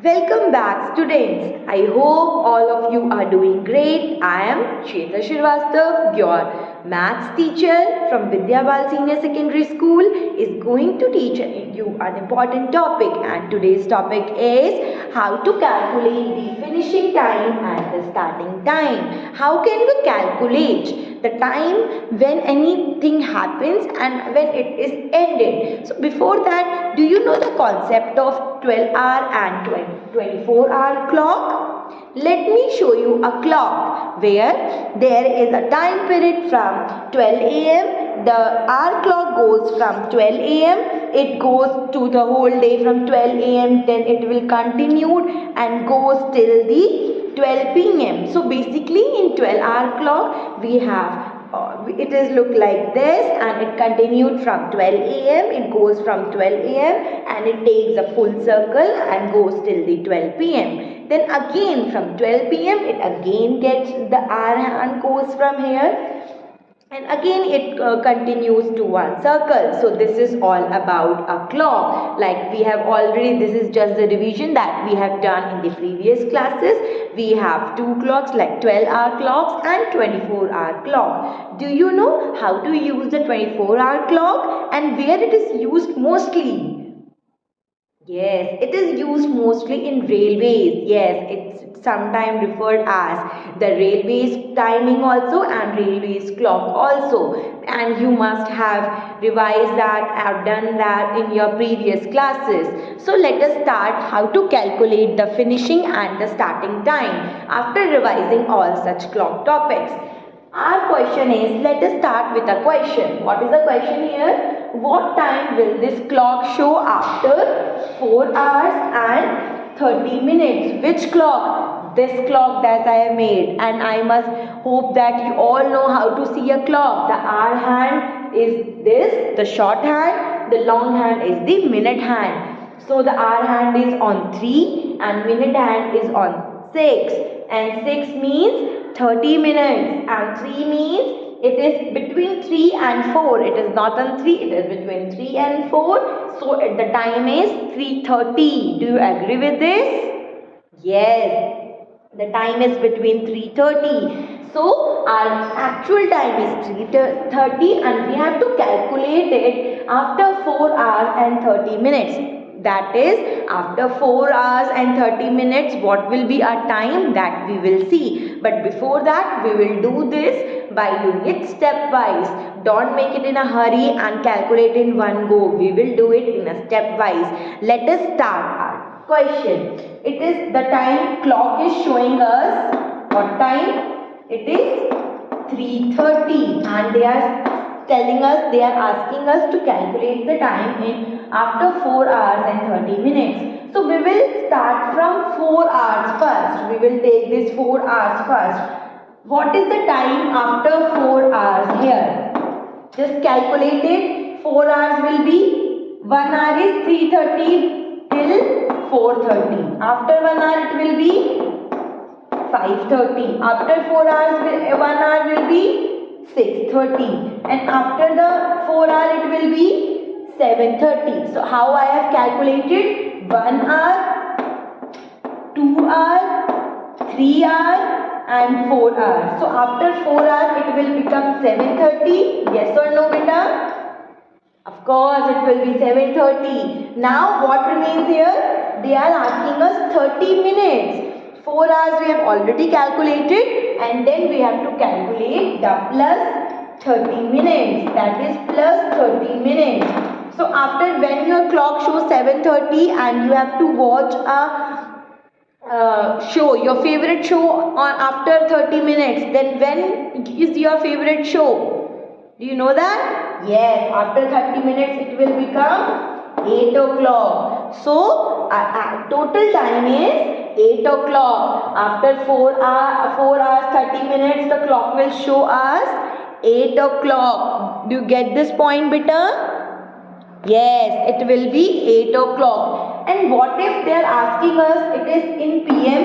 Welcome back, students. I hope all of you are doing great. I am Shweta Shrivastava, your maths teacher from Vidyabal Senior Secondary School, is going to teach you an important topic. And today's topic is how to calculate the finishing time and the starting time. How can we calculate the time when anything happens and when it is ended? So before that, do you know the concept of 12-hour and 24-hour clock? Let me show you a clock where there is a time period from 12 a.m. The hour clock goes from 12 a.m. It goes to the whole day from 12 a.m. Then it will continue and goes till the 12 p.m. So basically in 12-hour clock we have it is look like this, and it continued from 12 a.m. It goes from 12 a.m. and it takes a full circle and goes till the 12 p.m. Then again from 12 p.m. it again gets the hour hand goes from here, and again it continues to one circle. So this is all about a clock. Like we have already, this is just the revision that we have done in the previous classes. We have two clocks like 12-hour clocks and 24-hour clock. Do you know how to use the 24-hour clock and where it is used mostly? Yes, it is used mostly in railways. Yes, it's sometimes referred as the railways timing also and railways clock also. And you must have revised that or done that in your previous classes. So let us start how to calculate the finishing and the starting time after revising all such clock topics. Our question is, let us start with a question. What is the question here? What time will this clock show after 4 hours and 30 minutes? Which clock? This clock that I have made. And I must hope that you all know how to see a clock. The hour hand is this, the short hand. The long hand is the minute hand. So the hour hand is on 3 and minute hand is on 6. And 6 means 30 minutes and 3 means it is between 3 and 4. It is not on 3, it is between 3 and 4. So the time is 3:30. Do you agree with this? Yes, the time is between 3:30. So our actual time is 3:30 and we have to calculate it after 4 hours and 30 minutes. That is, after 4 hours and 30 minutes, what will be our time? That we will see. But before that, we will do this by doing it stepwise. Don't make it in a hurry and calculate in one go. We will do it in a stepwise. Let us start our question. It is the time clock is showing us what time? It is 3:30 and they are telling us, they are asking us to calculate the time in after 4 hours and 30 minutes. So we will start from 4 hours first. We will take this 4 hours first. What is the time after 4 hours here? Just calculate it. 4 hours will be, 1 hour is 3:30 till 4:30. After 1 hour it will be 5:30. After 4 hours, 1 hour will be 6:30, and after the 4 hour it will be 7:30. So how I have calculated? 1 hour, 2 hour, 3 hour and 4 hours. So after 4 hours it will become 7:30. Yes or no, beta? Of course it will be 7:30. Now what remains here? They are asking us 30 minutes. 4 hours we have already calculated, and then we have to calculate the plus 30 minutes. That is plus 30 minutes. So after, when your clock shows 7:30 and you have to watch a show, your favorite show on after 30 minutes, then when is your favorite show? Do you know that? Yes, after 30 minutes it will become 8 o'clock. So total time is 8 o'clock. After 4 hours 30 minutes, the clock will show us 8 o'clock. Do you get this point, beta? Yes, it will be 8 o'clock. And what if they are asking us it is in PM?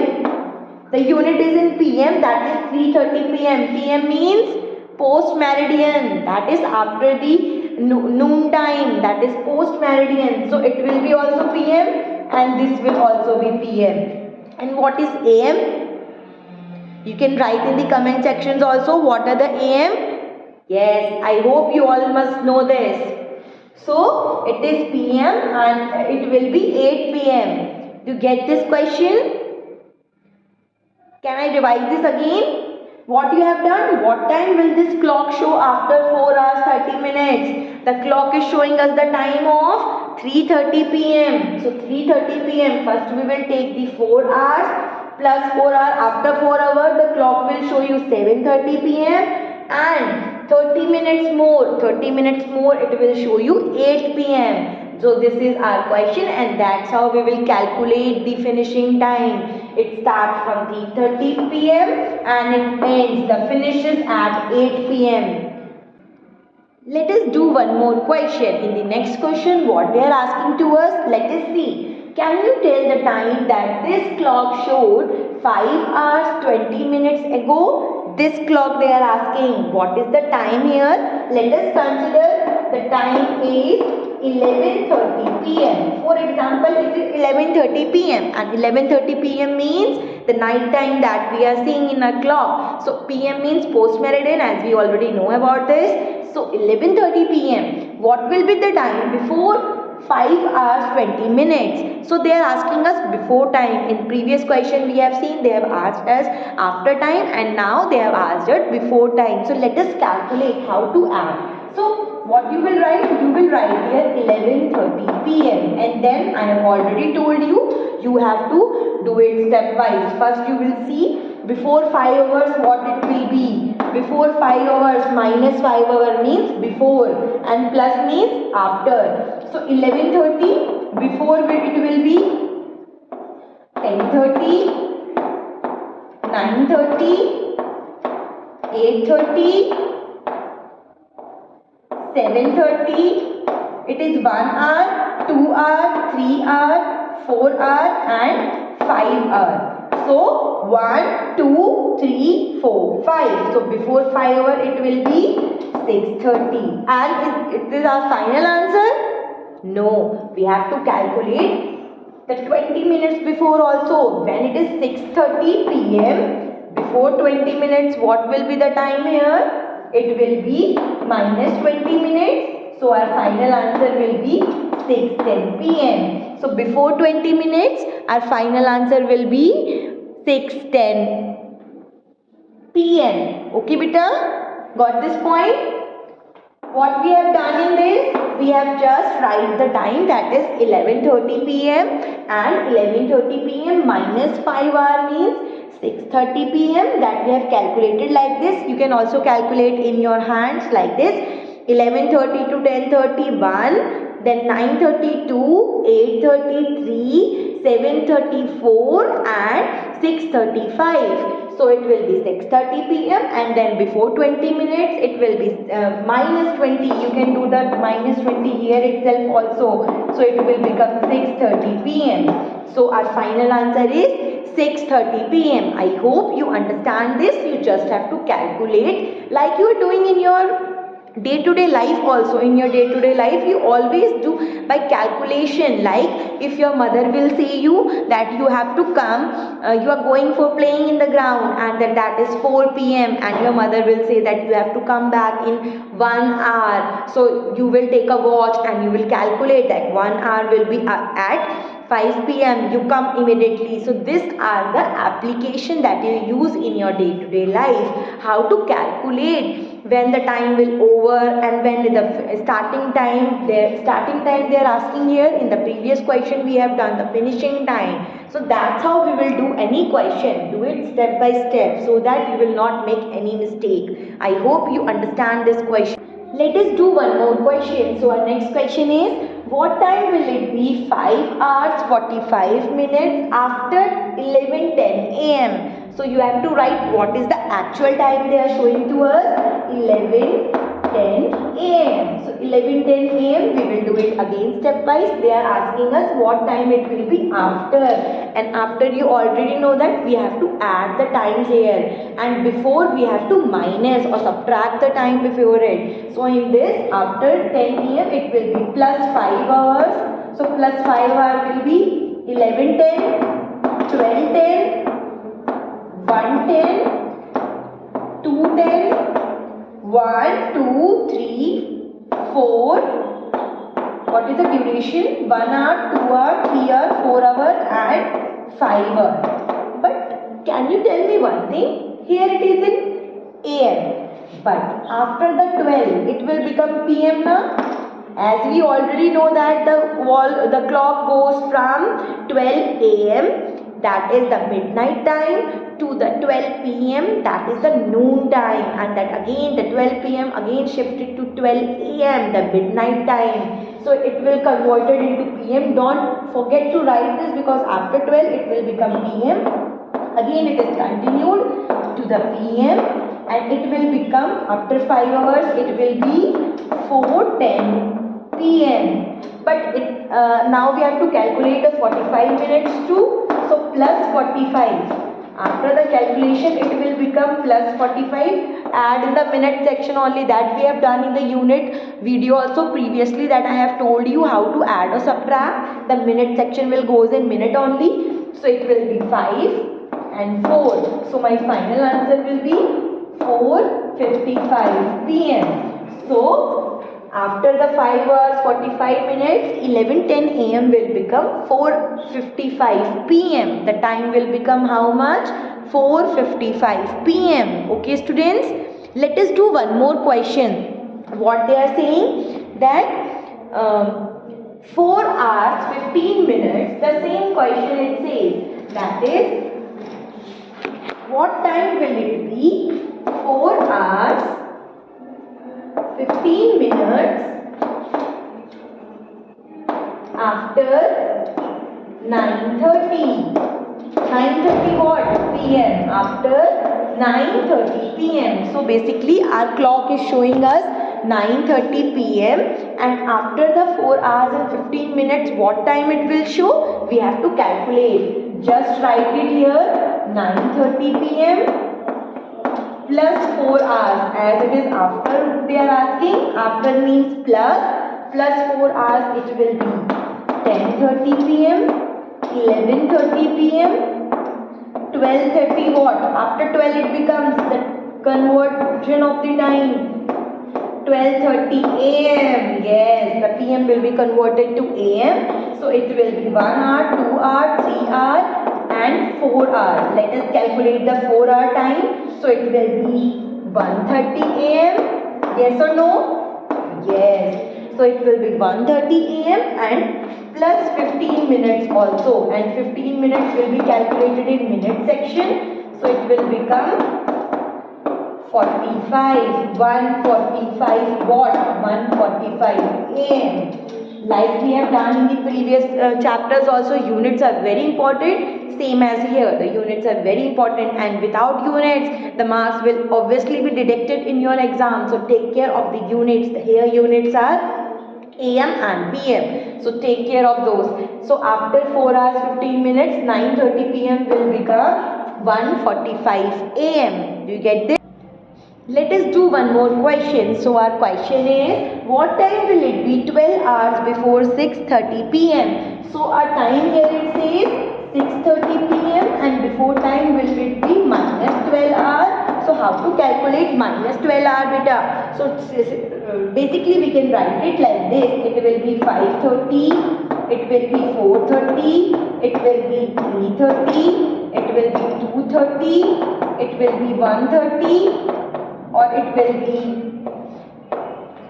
The unit is in PM, that is 3:30 PM. PM means post meridian, that is after the noon time, that is post meridian. So it will be also PM. and this will also be PM. And what is AM? You can write in the comment sections also what are the AM. Yes, I hope you all must know this. So it is PM and it will be 8 PM. Do you get this question? Can I revise this again? What you have done? What time will this clock show after 4 hours 30 minutes? The clock is showing us the time of 3:30 PM. So 3:30 PM. First we will take the 4 hours plus 4 hours. After 4 hours the clock will show you 7:30 PM and 30 minutes more. 30 minutes more it will show you 8 PM. So this is our question and that's how we will calculate the finishing time. It starts from 3:30 PM and it ends, the finishes at 8 PM. Let us do one more question. In the next question, what they are asking to us, let us see. Can you tell the time that this clock showed 5 hours 20 minutes ago? This clock they are asking. What is the time here? Let us consider the time is 11:30 PM. For example, it is 11:30 PM and 11:30 PM means the night time that we are seeing in our clock. So PM means post meridian, as we already know about this. So 11:30 PM. What will be the time before 5 hours 20 minutes? So they are asking us before time. In previous question we have seen they have asked us after time and now they have asked us before time. So let us calculate how to add. So what you will write? You will write here 11:30 PM and then I have already told you, you have to do it stepwise. First you will see before 5 hours what it will be. Before 5 hours minus 5 hours means before and plus means after. So 11:30 before it will be 10:30, 9:30, 8:30, 7:30. It is 1 hour, 2 hour, 3 hour, 4 hour and 5 hour. So 1, 2, 3, 4, 5. So before 5 hour it will be 6:30. And is this our final answer? No, we have to calculate the 20 minutes before also. When it is 6:30 PM, before 20 minutes, what will be the time here? It will be minus 20 minutes. So our final answer will be 6:10 PM. So before 20 minutes, our final answer will be 6:10 PM. Okay, beta? Got this point? What we have done in this, we have just write the time, that is 11:30 PM and 11:30 PM minus 5 hour means 6:30 PM. That we have calculated like this. You can also calculate in your hands like this. 11:30 to 10:30 1, then 9:32, 8:33, 7:34 and 6:35. So it will be 6:30 PM and then before 20 minutes it will be minus 20. You can do that minus 20 here itself also. So it will become 6:30 PM. So our final answer is 6:30 PM. I hope you understand this. You just have to calculate like you are doing in your day-to-day life also. In your day-to-day life you always do by calculation. Like if your mother will say you that you have to come, you are going for playing in the ground and that is 4 PM and your mother will say that you have to come back in 1 hour. So you will take a watch and you will calculate that 1 hour will be at 5 PM. You come immediately. So these are the application that you use in your day-to-day life. How to calculate when the time will over and when the starting time. They are asking here. In the previous question we have done the finishing time. So that's how we will do any question. Do it step by step so that you will not make any mistake. I hope you understand this question. Let us do one more question. So our next question is, what time will it be 5 hours 45 minutes after 11:10 AM? So you have to write what is the actual time they are showing to us. 11:10 AM. So 11:10 AM we will do it again stepwise. They are asking us what time it will be after, and after you already know that we have to add the times here, and before we have to minus or subtract the time before it. So in this, after 10 AM it will be plus 5 hours. So plus 5 hours will be 11:10, 12:10, 1:10, 2:10, 1, 2, 3, 4. What is the duration? 1 hour, 2 hour, 3 hour, 4 hour and 5 hour. But can you tell me one thing? Here it is in AM. But after the 12, it will become PM now. As we already know that the clock goes from 12 AM, that is the midnight time, to the 12 PM, that is the noon time, and that again the 12 PM again shifted to 12 AM, the midnight time. So it will converted into PM. Don't forget to write this, because after 12 it will become PM. Again it is continued to the PM, and it will become after 5 hours it will be 4:10 PM. But now we have to calculate the 45 minutes too. So plus 45. After the calculation it will become plus 45. Add in the minute section only, that we have done in the unit video also previously, that I have told you how to add or subtract. The minute section will goes in minute only. So it will be 5 and 4. So my final answer will be 4:55 PM. So after the 5 hours 45 minutes, 11:10 AM will become 4:55 PM. The time will become how much? 4:55 PM. Okay students, let us do one more question. What they are saying, that 4 hours 15 minutes, the same question it says, that is, what time will it be? 4 hours 15 minutes after 9:30. 9:30 what? PM. After 9:30 PM. So basically our clock is showing us 9:30 PM, and after the 4 hours and 15 minutes what time it will show? We have to calculate. Just write it here, 9:30 PM plus 4 hours, as it is after they are asking. After means plus 4 hours it will be 10:30 PM, 11:30 PM, 12:30 what? After 12 it becomes the conversion of the time, 12:30 AM. Yes, the PM will be converted to AM. So it will be 1 hour, 2 hour, 3 hour and 4 hours. Let us calculate the 4 hour time. So it will be 1:30 AM. Yes or no? Yes. So it will be 1:30 AM and plus 15 minutes also. And 15 minutes will be calculated in minute section. So it will become 45. 1:45 what? 1:45 AM. Like we have done in the previous chapters also, units are very important. Same as here, the units are very important, and without units the marks will obviously be deducted in your exam. So take care of the units. Here units are AM and PM. So take care of those. So after 4 hours 15 minutes, 9:30 PM will become 1:45 AM. Do you get this? Let us do one more question. So our question is, what time will it be 12 hours before 6:30 PM? So our time here it says 6:30 PM, and before time will it be minus 12 hours. So how to calculate minus 12 hour beta? So basically we can write it like this. It will be 5:30, it will be 4:30, it will be 3:30, it will be 2:30, it will be 1:30, or it will be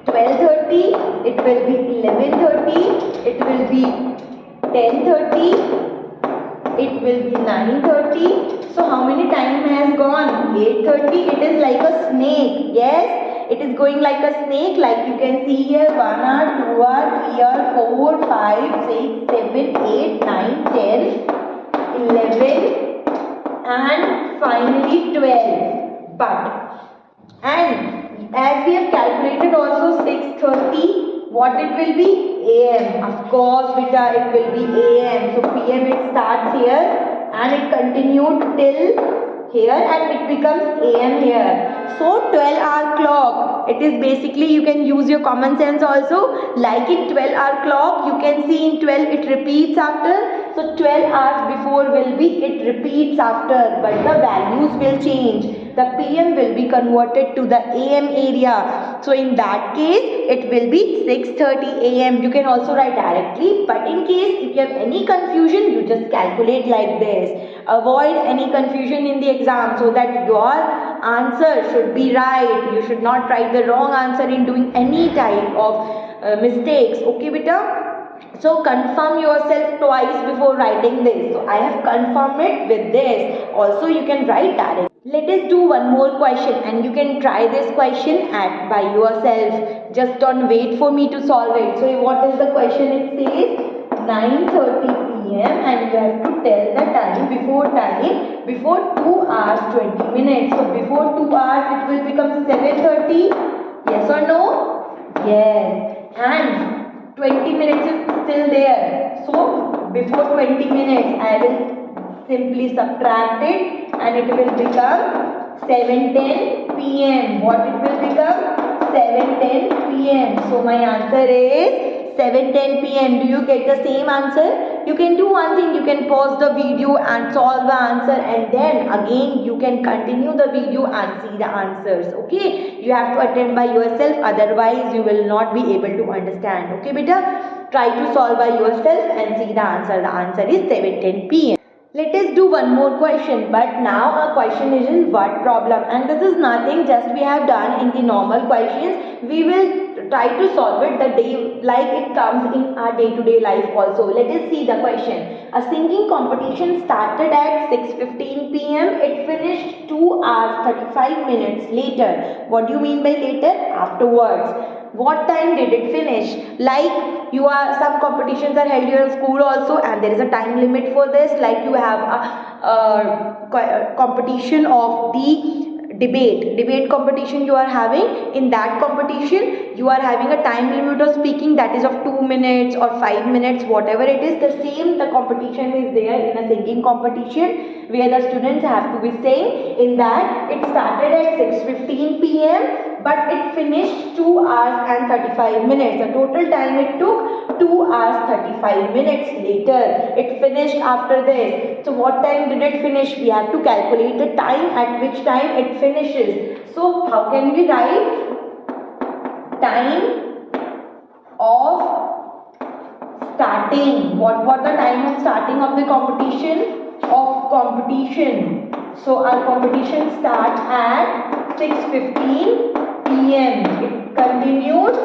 12:30, it will be 11:30, it will be 10:30, it will be 9:30. So how many time has gone? 8:30. It is like a snake. Yes, it is going like a snake, like you can see here. 1 hour, 2 hour, 3 hour, 4, 5, 6, 7, 8, 9, 10, 11 and finally 12. But and as we have calculated also 6:30, what it will be? AM. Of course beta, it will be AM. So PM it starts here and it continued till here and it becomes AM here. So 12-hour clock, it is basically, you can use your common sense also, like in 12-hour clock, you can see in 12 it repeats after. So 12 hours before will be it repeats after, but the values will change. The PM will be converted to the AM area. So in that case, it will be 6:30 AM. You can also write directly, but in case if you have any confusion, you just calculate like this. Avoid any confusion in the exam so that your answer should be right. You should not write the wrong answer in doing any type of mistakes. Okay, beta? So confirm yourself twice before writing this. So I have confirmed it with this. Also you can write directly. Let us do one more question and you can try this question by yourself. Just don't wait for me to solve it. So what is the question? It says 9:30 PM and you have to tell the time before 2 hours 20 minutes. So before 2 hours it will become 7:30. Yes or no? Yes. And 20 minutes is still there. So before 20 minutes I will simply subtract it and it will become 7:10 PM. What it will become? 7:10 PM. So my answer is 7:10 PM. Do you get the same answer? You can do one thing, you can pause the video and solve the answer and then again you can continue the video and see the answers. Okay, you have to attempt by yourself, otherwise you will not be able to understand. Okay beta, try to solve by yourself and see the answer. The answer is 7:10 PM. Let us do one more question, but now our question is in word problem and this is nothing, just we have done in the normal questions. We will try to solve it the day like it comes in our day-to-day life also. Let us see the question. A singing competition started at 6:15 PM. It finished 2 hours 35 minutes later. What do you mean by later? Afterwards. What time did it finish? Like some competitions are held in school also and there is a time limit for this. Like you have a competition of the debate competition you are having. In that competition you are having a time limit of speaking that is of 2 minutes or 5 minutes, whatever it is. The same the competition is there in a singing competition where the students have to be saying. In that it started at 6:15 PM but it finished 2 hours and 35 minutes. The total time it took 2 hours 35 minutes later. It finished after this. So what time did it finish? We have to calculate the time at which time it finishes. So how can we write? Time of starting. What was the time of starting of the competition? So our competition starts at 6:15 PM. It continues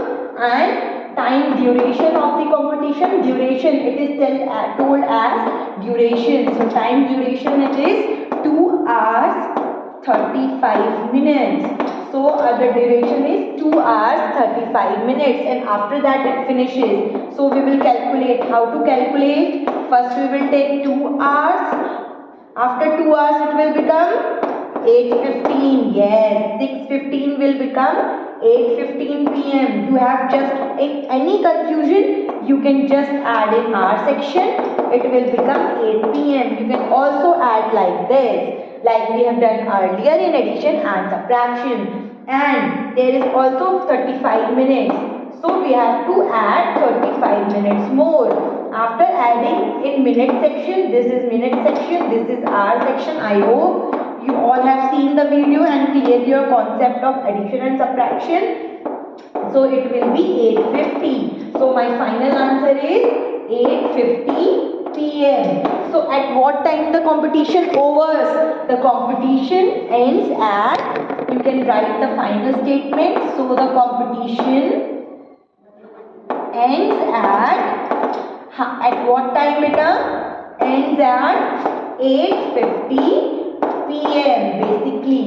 and time duration of the competition. Duration it is told as duration. So time duration it is 2 hours 35 minutes. So the duration is 2 hours 35 minutes and after that it finishes. So we will calculate. How to calculate? First we will take 2 hours. After 2 hours it will become 8:15. Yes, 6:15 will become 8:15 PM. You have just any confusion, you can just add in hour section. It will become 8 PM. You can also add like this, like we have done earlier in addition and subtraction. And there is also 35 minutes. So we have to add 35 minutes more. After adding in minute section, this is minute section, this is hour section. I hope you all have seen the video and cleared your concept of addition and subtraction. So it will be 8:50. So my final answer is 8:50 PM. So at what time the competition overs? The competition ends at, you can write the final statement. So the competition ends at what time beta? Ends at 8:50 PM basically.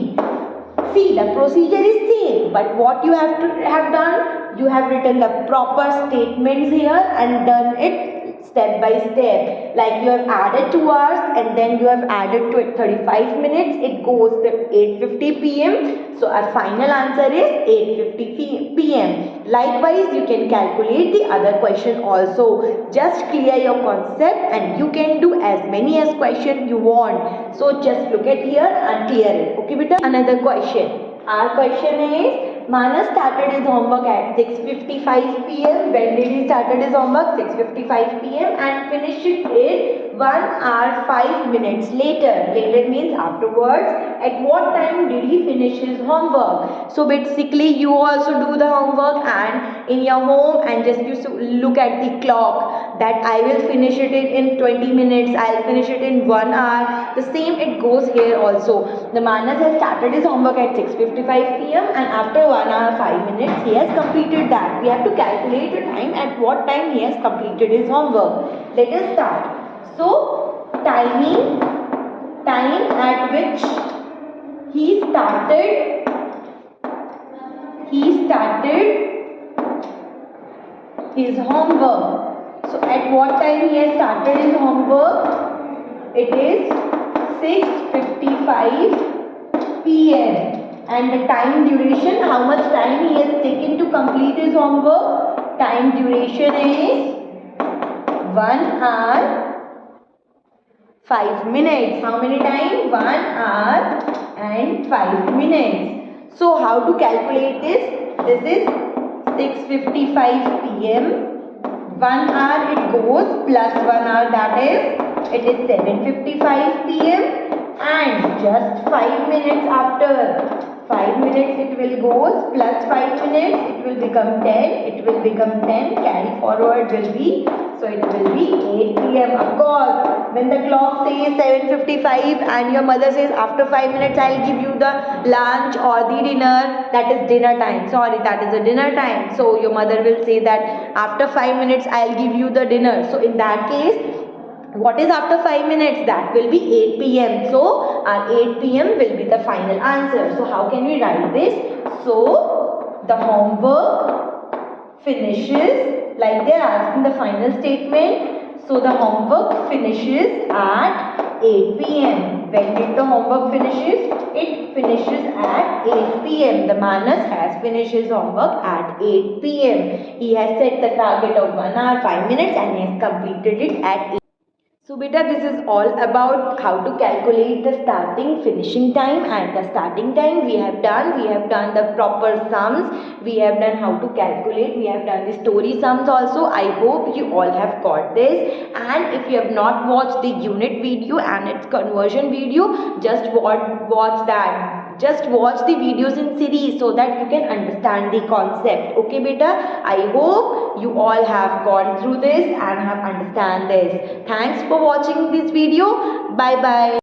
See, the procedure is same, but what you have to have done, you have written the proper statements here and done it step by step. Like you have added 2 hours and then you have added 35 minutes. It goes to 8:50 p.m. So our final answer is 8:50 p.m. Likewise, you can calculate the other question also. Just clear your concept and you can do as many as question you want. So just look at here and clear it. Okay, beta. Another question. Our question is, Manas started his homework at 6:55 p.m. When did he started his homework? 6:55 p.m. and finished it 1 hour 5 minutes later. Later means afterwards. At what time did he finish his homework? So basically you also do the homework and in your home and just you look at the clock that I will finish it in 20 minutes. I'll finish it in 1 hour. The same it goes here also. The Manas has started his homework at 6:55 p.m. and after 1 hour 5 minutes he has completed that. We have to calculate the time at what time he has completed his homework. Let us start. So time at which he started his homework. So at what time he has started his homework? It is 6:55 p.m. And the time duration, how much time he has taken to complete his homework? Time duration is 1 hour 5 minutes. How many time? 1 hour and 5 minutes. So how to calculate this? This is 6:55 p.m. 1 hour it goes plus 1 hour, that is it is 7:55 p.m. and just 5 minutes after 5 minutes it will goes plus 5 minutes it will become 10, it will become 10, carry forward will be, so it will be 8 p.m. Of course, when the clock says 7:55 and your mother says after 5 minutes I'll give you the lunch or the dinner, that is dinner time. Sorry, that is a dinner time. So your mother will say that after 5 minutes I'll give you the dinner. So in that case, what is after 5 minutes? That will be 8 p.m. So our 8 p.m. will be the final answer. So how can we write this? So the homework finishes, like they are asking the final statement. So the homework finishes at 8 p.m. When did the homework finishes? It finishes at 8 p.m. The Manas has finished his homework at 8 p.m. He has set the target of 1 hour 5 minutes and he has completed it at 8. So beta, this is all about how to calculate the starting finishing time and the starting time we have done the proper sums, we have done how to calculate, we have done the story sums also. I hope you all have got this, and if you have not watched the unit video and its conversion video, just watch that. Just watch the videos in series so that you can understand the concept. Okay beta, I hope you all have gone through this and have understand this. Thanks for watching this video. Bye bye.